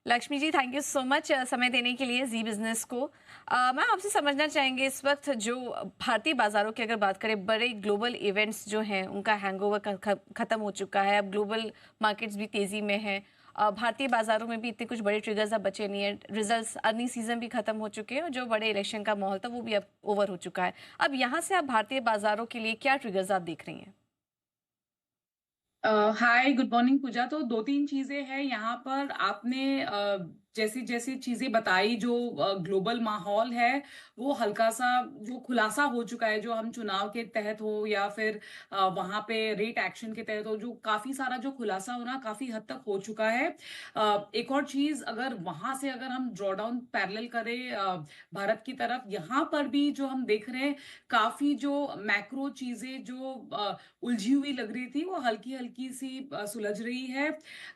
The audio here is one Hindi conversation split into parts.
Lakshmi ji, thank you so much समय देने के लिए जी बिजनेस को। मैम, आपसे समझना चाहेंगे इस वक्त जो भारतीय बाजारों की अगर बात करें, बड़े ग्लोबल इवेंट्स जो हैं उनका हैंगओवर खत्म हो चुका है। अब ग्लोबल मार्केट्स भी तेजी में हैं। भारतीय बाजारों में भी इतने कुछ बड़े ट्रिगर्स अब बचे नहीं है। रिजल्ट्स, अर्निंग सीजन भी खत्म हो चुके हैं और जो बड़े इलेक्शन का माहौल था वो भी अब ओवर हो चुका है। अब यहाँ से आप भारतीय बाजारों के लिए क्या ट्रिगर्स आप देख रही हैं? हाय, गुड मॉर्निंग पूजा। तो दो तीन चीजें हैं यहाँ पर। आपने जैसी जैसी चीजें बताई, जो ग्लोबल माहौल है वो हल्का सा जो खुलासा हो चुका है, जो हम चुनाव के तहत हो या फिर वहां पे रेट एक्शन के तहत हो, जो काफी सारा जो खुलासा होना काफी हद तक हो चुका है। एक और चीज, अगर वहां से अगर हम ड्रॉ डाउन पैरेलल करें भारत की तरफ, यहाँ पर भी जो हम देख रहे हैं काफी जो मैक्रो चीजें जो उलझी हुई लग रही थी वो हल्की हल्की सी सुलझ रही है।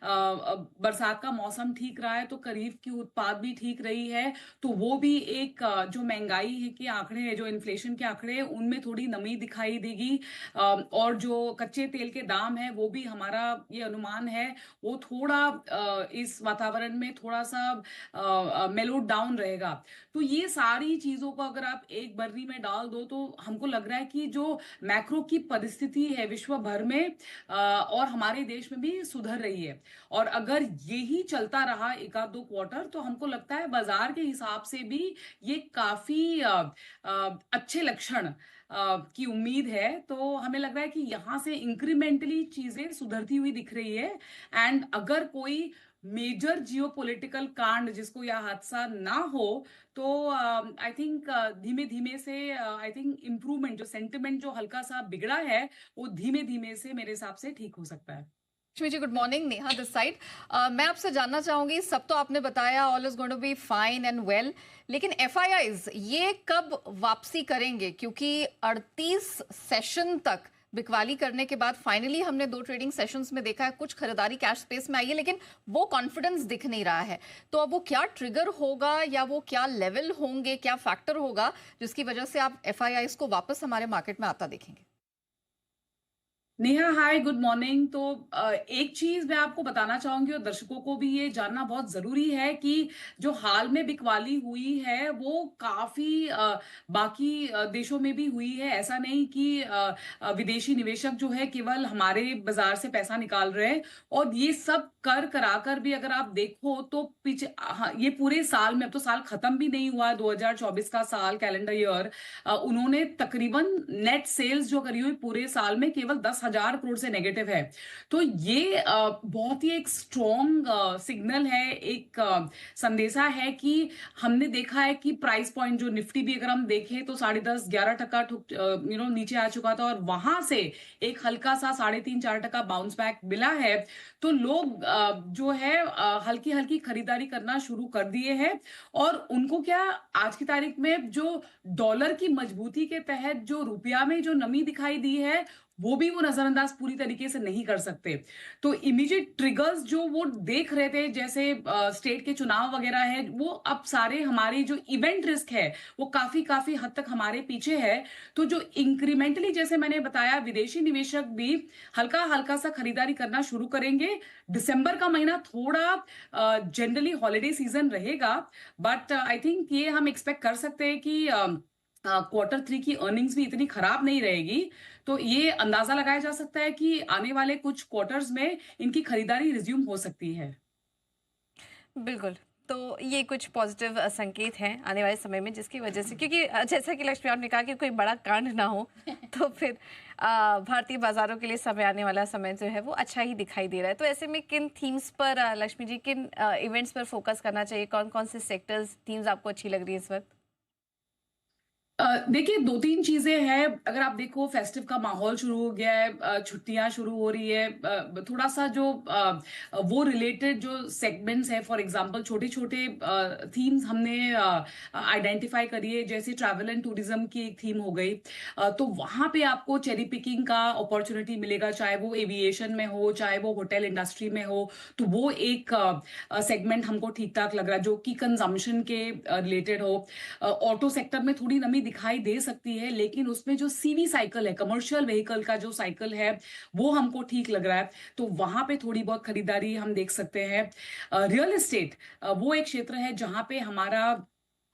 बरसात का मौसम ठीक रहा है तो खरीफ की उत्पाद भी ठीक रही है। तो वो भी एक जो महंगाई है के आंकड़े हैं, जो इन्फ्लेशन के आंकड़े हैं, उनमें थोड़ी नमी दिखाई देगी। और जो कच्चे तेल के दाम है वो भी, हमारा ये अनुमान है, वो थोड़ा इस वातावरण में थोड़ा सा मेलो डाउन रहेगा। तो ये सारी चीजों को अगर आप एक बर्री में डाल दो तो हमको लग रहा है कि जो मैक्रो की परिस्थिति है विश्व भर में और हमारे देश में भी सुधर रही है। और अगर यही चलता रहा एक आध दो क्वार्टर तो हमको लगता है बाजार के हिसाब से भी ये काफी अच्छे लक्षण की उम्मीद है। तो हमें लग रहा है कि यहाँ से इंक्रीमेंटली चीजें सुधरती हुई दिख रही है। एंड अगर कोई मेजर जियोपॉलिटिकल कांड जिसको या हादसा ना हो तो आई थिंक धीमे धीमे से आई थिंक इम्प्रूवमेंट, जो सेंटिमेंट जो हल्का सा बिगड़ा है वो धीमे धीमे से मेरे हिसाब से ठीक हो सकता है। Lakshmi ji, good morning. Neha this side. मैं आपसे जानना चाहूंगी, सब तो आपने बताया all is going to be fine and well, लेकिन एफआईआईज ये कब वापसी करेंगे? क्योंकि 38 सेशन तक बिकवाली करने के बाद फाइनली हमने 2 ट्रेडिंग सेशंस में देखा है कुछ खरीदारी कैश स्पेस में आई है, लेकिन वो कॉन्फिडेंस दिख नहीं रहा है। तो अब वो क्या ट्रिगर होगा या वो क्या लेवल होंगे, क्या फैक्टर होगा जिसकी वजह से आप एफआईआईज को वापस हमारे मार्केट में आता देखेंगे? नेहा, हाय, गुड मॉर्निंग। तो एक चीज मैं आपको बताना चाहूंगी और दर्शकों को भी ये जानना बहुत जरूरी है कि जो हाल में बिकवाली हुई है वो काफी बाकी देशों में भी हुई है। ऐसा नहीं कि विदेशी निवेशक जो है केवल हमारे बाजार से पैसा निकाल रहे हैं। और ये सब कर कराकर भी अगर आप देखो तो पीछे, हाँ, ये पूरे साल में, अब तो साल खत्म भी नहीं हुआ, 2024 का साल, कैलेंडर ईयर, उन्होंने तकरीबन नेट सेल्स जो करी हुई पूरे साल में केवल 10,000 करोड़ से नेगेटिव है। तो ये बहुत ही एक स्ट्रॉन्ग सिग्नल है, एक संदेशा है कि हमने देखा है कि प्राइस पॉइंट जो निफ्टी भी अगर हम देखें तो 10.5-11 टका नीचे आ चुका था और वहां से एक हल्का सा 3.5-4 टका बाउंस बैक मिला है। तो लोग जो है हल्की हल्की खरीदारी करना शुरू कर दिए हैं। और उनको क्या, आज की तारीख में जो डॉलर की मजबूती के तहत जो रुपया में जो नमी दिखाई दी है वो भी वो नजरअंदाज पूरी तरीके से नहीं कर सकते। तो इमीडिएट ट्रिगर्स जो वो देख रहे थे, जैसे स्टेट के चुनाव वगैरह है, वो अब सारे हमारे जो इवेंट रिस्क है वो काफी काफी हद तक हमारे पीछे है। तो जो इंक्रीमेंटली, जैसे मैंने बताया, विदेशी निवेशक भी हल्का हल्का सा खरीदारी करना शुरू करेंगे। दिसंबर का महीना थोड़ा जनरली हॉलीडे सीजन रहेगा, बट आई थिंक ये हम एक्सपेक्ट कर सकते हैं कि Q3 की अर्निंग्स भी इतनी खराब नहीं रहेगी। तो ये अंदाजा लगाया जा सकता है कि आने वाले कुछ क्वार्टर्स में इनकी खरीदारी रिज्यूम हो सकती है। बिल्कुल। तो ये कुछ पॉजिटिव संकेत हैं आने वाले समय में, जिसकी वजह से, क्योंकि जैसा कि लक्ष्मी आपने कहा कि कोई बड़ा कांड ना हो तो फिर भारतीय बाजारों के लिए समय, आने वाला समय जो है वो अच्छा ही दिखाई दे रहा है। तो ऐसे में किन थीम्स पर लक्ष्मी जी, किन इवेंट्स पर फोकस करना चाहिए? कौन कौन से सेक्टर्स, थीम्स आपको अच्छी लग रही है इस वक्त? देखिए, दो तीन चीजें हैं। अगर आप देखो, फेस्टिव का माहौल शुरू हो गया है, छुट्टियां शुरू हो रही है, थोड़ा सा जो वो रिलेटेड जो सेगमेंट्स है, फॉर एग्जांपल छोटे छोटे थीम्स हमने आइडेंटिफाई करी है। जैसे ट्रैवल एंड टूरिज्म की एक थीम हो गई, तो वहां पे आपको चेरी पिकिंग का अपॉर्चुनिटी मिलेगा, चाहे वो एविएशन में हो, चाहे वो होटल इंडस्ट्री में हो। तो वो एक सेगमेंट हमको ठीक ठाक लग रहा है जो कि कंजम्पशन के रिलेटेड हो। ऑटो सेक्टर में थोड़ी नमी दिखाई दे सकती है, लेकिन उसमें जो सीवी साइकिल है, कमर्शियल व्हीकल का जो साइकिल है, वो हमको ठीक लग रहा है। तो वहां पे थोड़ी बहुत खरीदारी हम देख सकते हैं। रियल एस्टेट वो एक क्षेत्र है जहां पे हमारा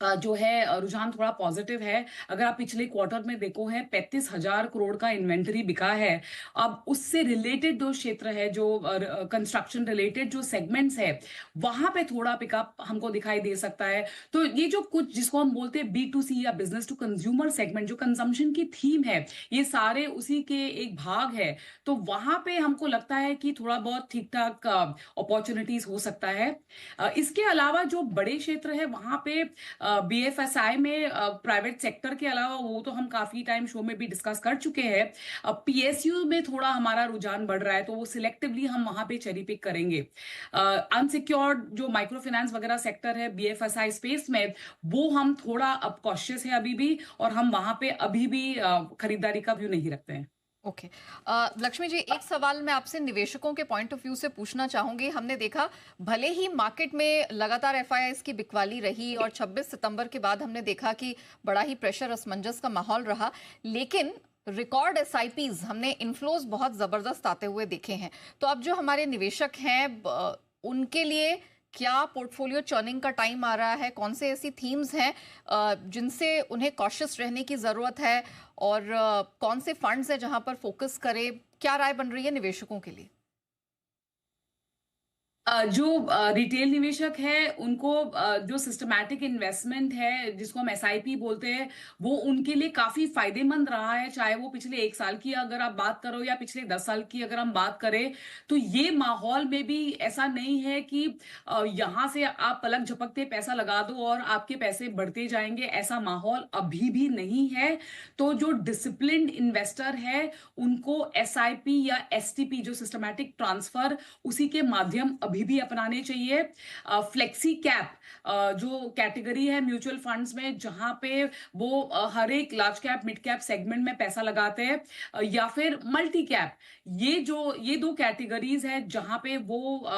जो है रुझान थोड़ा पॉजिटिव है। अगर आप पिछले क्वार्टर में देखो है 35,000 करोड़ का इन्वेंटरी बिका है। अब उससे रिलेटेड जो क्षेत्र है, जो कंस्ट्रक्शन रिलेटेड जो सेगमेंट्स है, वहां पे थोड़ा पिकअप हमको दिखाई दे सकता है। तो ये जो कुछ जिसको हम बोलते हैं B2C या बिजनेस टू कंज्यूमर सेगमेंट, जो कंजम्पशन की थीम है, ये सारे उसी के एक भाग है। तो वहां पे हमको लगता है कि थोड़ा बहुत ठीक ठाक अपॉर्चुनिटीज हो सकता है। इसके अलावा जो बड़े क्षेत्र है वहां पे BFSI में प्राइवेट सेक्टर के अलावा, वो तो हम काफी टाइम शो में भी डिस्कस कर चुके हैं। PSU में थोड़ा हमारा रुझान बढ़ रहा है, तो वो सिलेक्टिवली हम वहां पे चेरी पिक करेंगे। अनसिक्योर्ड जो माइक्रो फाइनेंस वगैरह सेक्टर है BFSI स्पेस में, वो हम थोड़ा अब कॉशियस है अभी भी, और हम वहां पे अभी भी खरीदारी का व्यू नहीं रखते हैं। ओके। लक्ष्मी जी, एक सवाल मैं आपसे निवेशकों के पॉइंट ऑफ व्यू से पूछना चाहूंगी। हमने देखा भले ही मार्केट में लगातार एफआईआईज की बिकवाली रही और 26 सितंबर के बाद हमने देखा कि बड़ा ही प्रेशर असमंजस का माहौल रहा, लेकिन रिकॉर्ड एसआईपीज हमने इनफ्लोज बहुत जबरदस्त आते हुए देखे हैं। तो अब जो हमारे निवेशक हैं उनके लिए क्या पोर्टफोलियो चर्निंग का टाइम आ रहा है? कौन से ऐसी थीम्स हैं जिनसे उन्हें कॉशियस रहने की जरूरत है, और कौन से फंड्स हैं जहां पर फोकस करें? क्या राय बन रही है निवेशकों के लिए? जो रिटेल निवेशक है उनको जो सिस्टमैटिक इन्वेस्टमेंट है, जिसको हम SIP बोलते हैं, वो उनके लिए काफी फायदेमंद रहा है। चाहे वो पिछले 1 साल की अगर आप बात करो या पिछले 10 साल की अगर हम बात करें, तो ये माहौल में भी ऐसा नहीं है कि यहां से आप पलक झपकते पैसा लगा दो और आपके पैसे बढ़ते जाएंगे। ऐसा माहौल अभी भी नहीं है। तो जो डिसिप्लिन्ड इन्वेस्टर है, उनको SIP या STP, जो सिस्टमैटिक ट्रांसफर, उसी के माध्यम अभी भी अपनाने चाहिए। फ्लेक्सी कैप जो कैटेगरी है म्यूचुअल फंड्स में, जहां पे वो हर एक large cap mid cap segment में पैसा लगाते हैं, या फिर मल्टी कैप, ये दो कैटेगरीज है जहां पे वो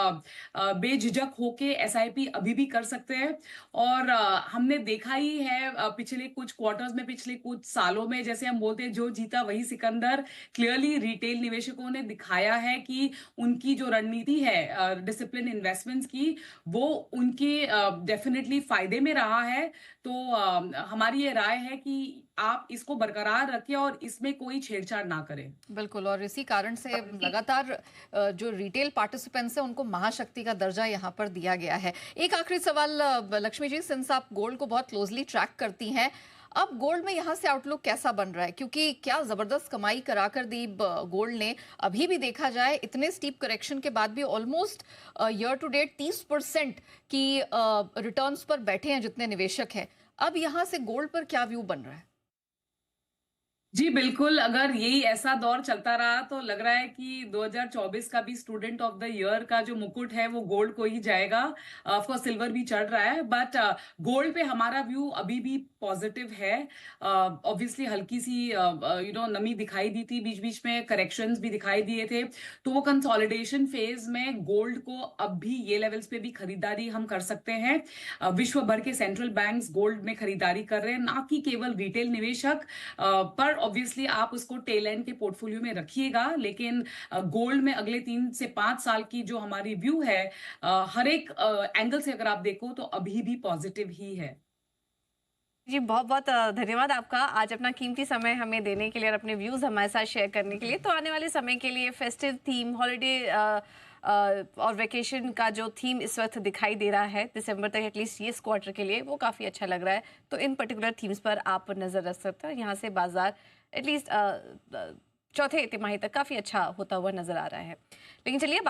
बेझिझक होके SIP अभी भी कर सकते हैं। और हमने देखा ही है पिछले कुछ क्वार्टर्स में, पिछले कुछ सालों में, जैसे हम बोलते हैं जो जीता वही सिकंदर, क्लियरली रिटेल निवेशकों ने दिखाया है कि उनकी जो रणनीति है डिसिप्लिन इन्वेस्टमेंट्स की, वो उनके डेफिनेटली फायदे में रहा है। तो हमारी ये राय है कि आप इसको बरकरार रखें और इसमें कोई छेड़छाड़ ना करें। बिल्कुल, और इसी कारण से लगातार जो रिटेल पार्टिसिपेंट्स हैं उनको महाशक्ति का दर्जा यहाँ पर दिया गया है। एक आखिरी सवाल लक्ष्मी जी, सिंस आप गोल्ड को बहुत क्लोजली ट्रैक करती हैं, अब गोल्ड में यहाँ से आउटलुक कैसा बन रहा है? क्योंकि क्या जबरदस्त कमाई करा कर दी गोल्ड ने। अभी भी देखा जाए इतने स्टीप करेक्शन के बाद भी ऑलमोस्ट ईयर टू डेट 30% की रिटर्न्स पर बैठे हैं जितने निवेशक हैं। अब यहाँ से गोल्ड पर क्या व्यू बन रहा है? जी बिल्कुल, अगर यही ऐसा दौर चलता रहा तो लग रहा है कि 2024 का भी स्टूडेंट ऑफ द ईयर का जो मुकुट है वो गोल्ड को ही जाएगा। ऑफ कोर्स सिल्वर भी चढ़ रहा है, बट गोल्ड पे हमारा व्यू अभी भी पॉजिटिव है। ऑब्वियसली हल्की सी नमी दिखाई दी थी बीच बीच में, करेक्शंस भी दिखाई दिए थे। तो वो कंसोलिडेशन फेज में गोल्ड को अब भी ये लेवल्स पे भी खरीदारी हम कर सकते हैं। विश्व भर के सेंट्रल बैंक्स गोल्ड में खरीदारी कर रहे हैं, ना कि केवल रिटेल निवेशक। पर ऑब्वियसली आप उसको टेल एंड के पोर्टफोलियो में रखिएगा, लेकिन गोल्ड में अगले 3 से 5 साल की जो हमारी व्यू है, हर एक एंगल से अगर आप देखो तो अभी भी पॉजिटिव ही है। जी, बहुत बहुत धन्यवाद आपका आज अपना कीमती समय हमें देने के लिए और अपने व्यूज़ हमारे साथ शेयर करने के लिए। तो आने वाले समय के लिए फेस्टिव थीम, हॉलिडे और वेकेशन का जो थीम इस वक्त दिखाई दे रहा है दिसंबर तक, एटलीस्ट ये इस क्वार्टर के लिए, वो काफ़ी अच्छा लग रहा है। तो इन पर्टिकुलर थीम्स पर आप नज़र रख सकते हैं। यहाँ से बाजार एटलीस्ट चौथे तिमाही तक काफ़ी अच्छा होता हुआ नज़र आ रहा है। लेकिन चलिए